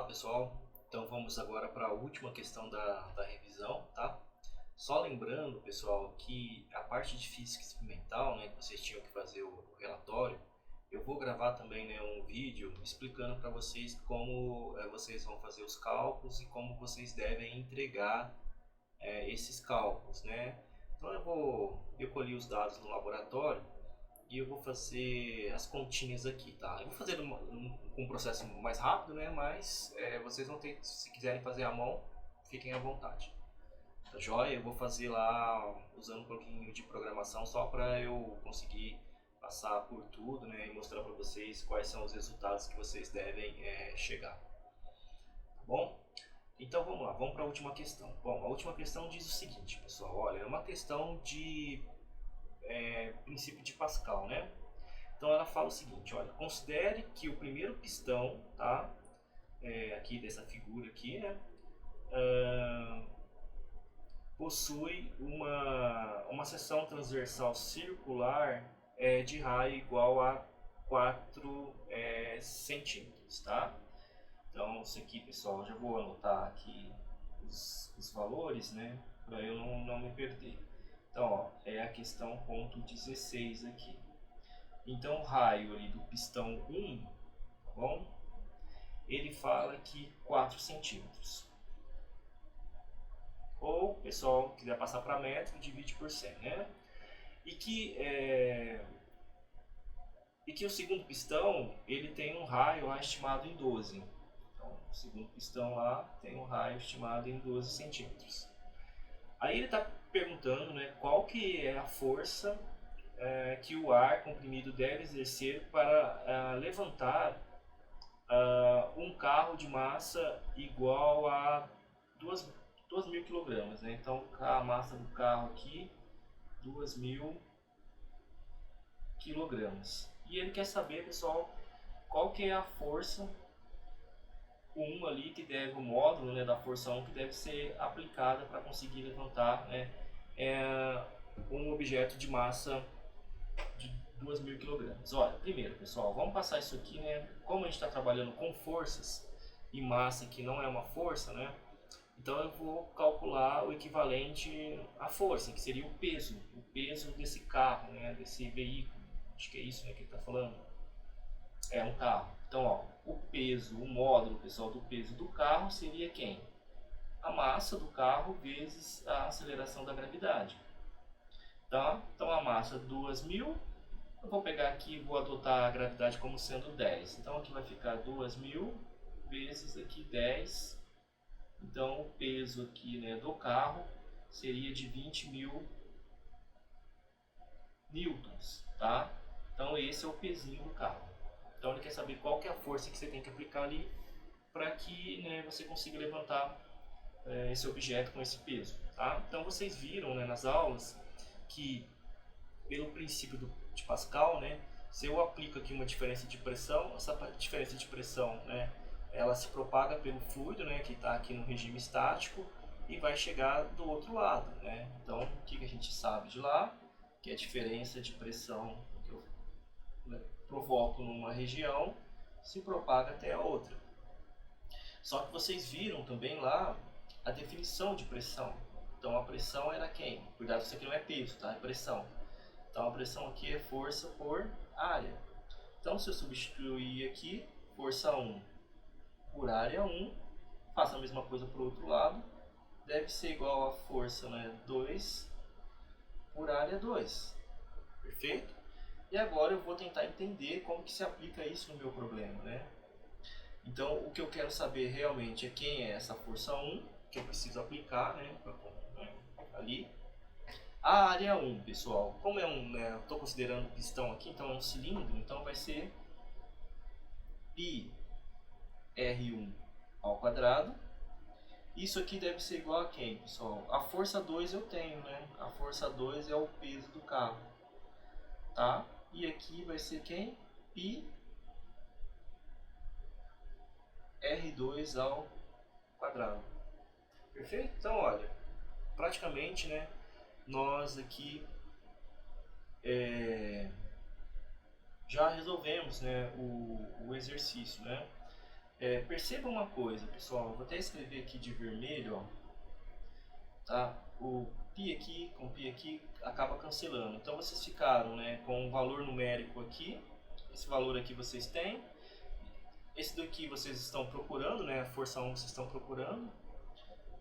pessoal, então vamos agora para a última questão da revisão, tá? Só lembrando, pessoal, que a parte de física experimental, né, que vocês tinham que fazer o relatório, eu vou gravar também, né, um vídeo explicando para vocês como vocês vão fazer os cálculos e como vocês devem entregar esses cálculos, né? Então eu colhi os dados no laboratório e eu vou fazer as continhas aqui, tá? Eu vou fazer com um processo mais rápido, né? Mas vocês vão ter, se quiserem fazer à mão, fiquem à vontade. Tá joia? Eu vou fazer lá usando um pouquinho de programação só para eu conseguir passar por tudo, né? E mostrar para vocês quais são os resultados que vocês devem chegar. Tá bom? Então vamos lá, vamos para a última questão. Bom, a última questão diz o seguinte, pessoal. Olha, é uma questão de princípio de Pascal, né? Então ela fala o seguinte, olha, considere que o primeiro pistão, tá? Aqui dessa figura aqui, né? Possui uma seção transversal circular de raio igual a 4 centímetros, tá? Então isso aqui, pessoal, já vou anotar aqui os valores, né? Para eu não me perder. Então, ó, é a questão ponto 16 aqui. Então, o raio ali do pistão 1, tá bom? Ele fala que 4 centímetros. Ou, pessoal, quiser passar para metro, divide por 100, né? E que o segundo pistão, ele tem um raio lá estimado em 12. Então, o segundo pistão lá tem um raio estimado em 12 centímetros. Aí ele está perguntando, né, qual que é a força que o ar comprimido deve exercer para levantar um carro de massa igual a 2.000 kg, né? Então a massa do carro aqui, 2.000 kg. E ele quer saber, pessoal, qual que é a força 1 ali que deve, o módulo, né, da força 1 que deve ser aplicada para conseguir levantar, né, um objeto de massa de 2.000 kg. Olha, primeiro, pessoal, vamos passar isso aqui, né? Como a gente está trabalhando com forças e massa que não é uma força, né? Então eu vou calcular o equivalente à força, que seria o peso desse carro, né? Desse veículo. Acho que é isso, né, que ele está falando. É um carro. Então, ó, o peso, o módulo, pessoal, do peso do carro seria quem? A massa do carro vezes a aceleração da gravidade. Tá? Então a massa 2.000. Eu vou pegar aqui e vou adotar a gravidade como sendo 10. Então aqui vai ficar 2.000 vezes aqui 10. Então o peso aqui, né, do carro seria de 20.000 newtons, tá? Então esse é o pezinho do carro. Então ele quer saber qual que é a força que você tem que aplicar ali para que, né, você consiga levantar esse objeto com esse peso, tá? Então vocês viram, né, nas aulas que pelo princípio de Pascal, né, se eu aplico aqui uma diferença de pressão, essa diferença de pressão, né, ela se propaga pelo fluido, né, que está aqui no regime estático e vai chegar do outro lado, né? Então, o que a gente sabe de lá? Que a diferença de pressão que eu provoco numa região se propaga até a outra. Só que vocês viram também lá a definição de pressão. Então, a pressão era quem? Cuidado, isso aqui não é peso, tá? É pressão. Então a pressão aqui é força por área. Então se eu substituir aqui força 1 por área 1, faço a mesma coisa para o outro lado, deve ser igual a força, né, 2 por área 2. Perfeito? E agora eu vou tentar entender como que se aplica isso no meu problema, né? Então o que eu quero saber realmente é quem é essa força 1 que eu preciso aplicar, né, ali. A área 1, pessoal, como é né, eu estou considerando pistão aqui, então é um cilindro, então vai ser πr1 ao quadrado. Isso aqui deve ser igual a quem, pessoal? A força 2 eu tenho, né? A força 2 é o peso do carro, tá? E aqui vai ser quem? πr2 ao quadrado. Perfeito? Então, olha, praticamente, né, nós aqui já resolvemos, né, o exercício, né? Perceba uma coisa, pessoal, eu vou até escrever aqui de vermelho, ó, tá? O π aqui com π aqui acaba cancelando. Então vocês ficaram, né, com um valor numérico aqui, esse valor aqui vocês têm, esse daqui vocês estão procurando, né, a força 1 vocês estão procurando.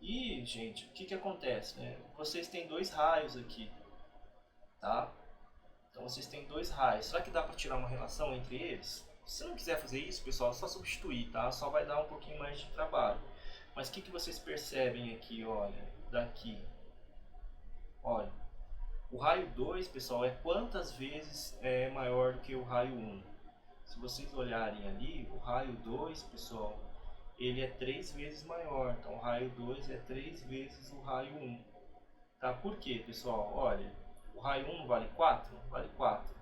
E, gente, o que que acontece, né? Vocês têm dois raios aqui, tá? Então vocês têm dois raios. Será que dá para tirar uma relação entre eles? Se não quiser fazer isso, pessoal, é só substituir, tá? Só vai dar um pouquinho mais de trabalho. Mas o que que vocês percebem aqui, olha, daqui? Olha, o raio 2, pessoal, é quantas vezes é maior do que o raio 1? Se vocês olharem ali, o raio 2, pessoal, ele é 3 vezes maior. Então o raio 2 é 3 vezes o raio 1. Tá? Por quê, pessoal? Olha, o raio 1 vale 4? Vale 4.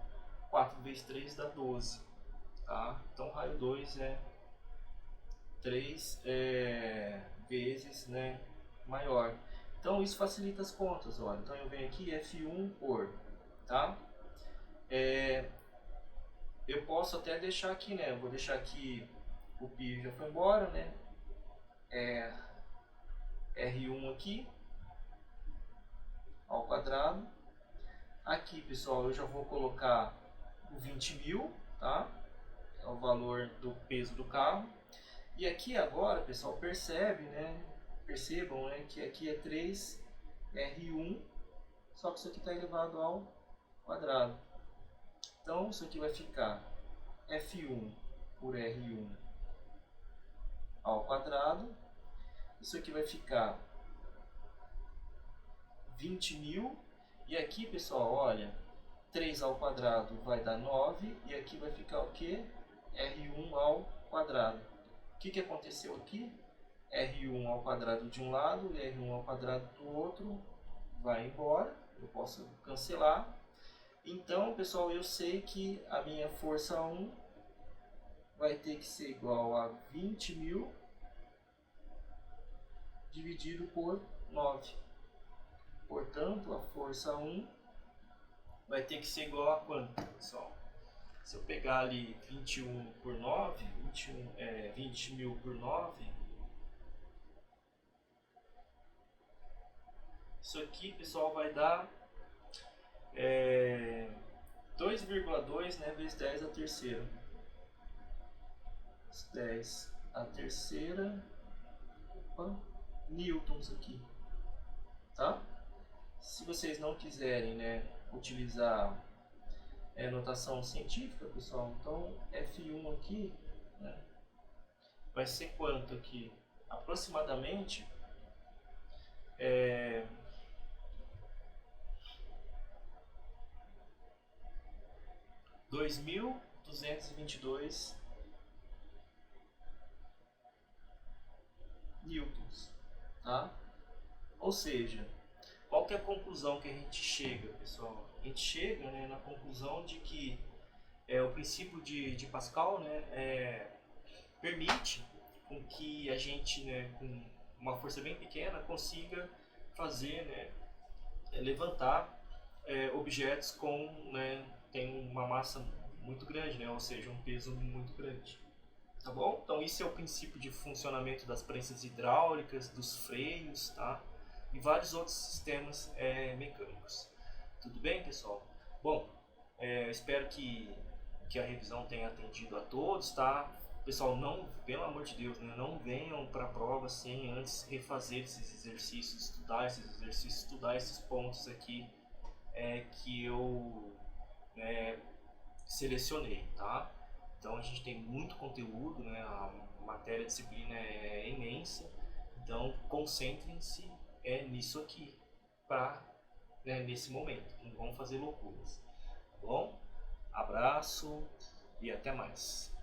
4 vezes 3 dá 12. Tá? Então o raio 2 é 3 vezes, né, maior. Então isso facilita as contas. Olha. Então eu venho aqui F1 por, tá? Eu posso até deixar aqui, né? Eu vou deixar aqui, o π já foi embora, né? R1 aqui ao quadrado. Aqui, pessoal, eu já vou colocar o 20.000, tá? É o valor do peso do carro. E aqui agora, pessoal, percebam, né, que aqui é 3R1, só que isso aqui está elevado ao quadrado. Então, isso aqui vai ficar F1 por R1 ao quadrado. Isso aqui vai ficar 20.000. E aqui, pessoal, olha, 3 ao quadrado vai dar 9. E aqui vai ficar o que? R1 ao quadrado. O que aconteceu aqui? R1 ao quadrado de um lado e R1 ao quadrado do outro vai embora. Eu posso cancelar. Então, pessoal, eu sei que a minha força 1 vai ter que ser igual a 20.000 dividido por 9. Portanto, a força 1 vai ter que ser igual a quanto, pessoal? Se eu pegar ali 21 por 9, 20.000 por 9, isso aqui, pessoal, vai dar 2,2, né, vezes 10 a terceira. 10 a terceira newtons aqui, tá? Se vocês não quiserem, né, utilizar notação científica, pessoal, então F1 aqui, né, vai ser quanto aqui? Aproximadamente 2.222 newtons, tá? Ou seja, qual que é a conclusão que a gente chega, pessoal? A gente chega, né, na conclusão de que o princípio de Pascal, né, permite com que a gente, né, com uma força bem pequena, consiga fazer, né, levantar objetos com, né, tem uma massa muito grande, né, ou seja, um peso muito grande. Tá bom? Então isso é o princípio de funcionamento das prensas hidráulicas, dos freios, tá? E vários outros sistemas mecânicos. Tudo bem, pessoal? Bom, espero que a revisão tenha atendido a todos, tá? Pessoal, não, pelo amor de Deus, né, não venham para a prova sem antes refazer esses exercícios, estudar esses pontos aqui que eu selecionei, tá? Então a gente tem muito conteúdo, né? A matéria, a disciplina é imensa, então concentrem-se nisso aqui, nesse momento, não vão fazer loucuras, tá bom? Abraço e até mais.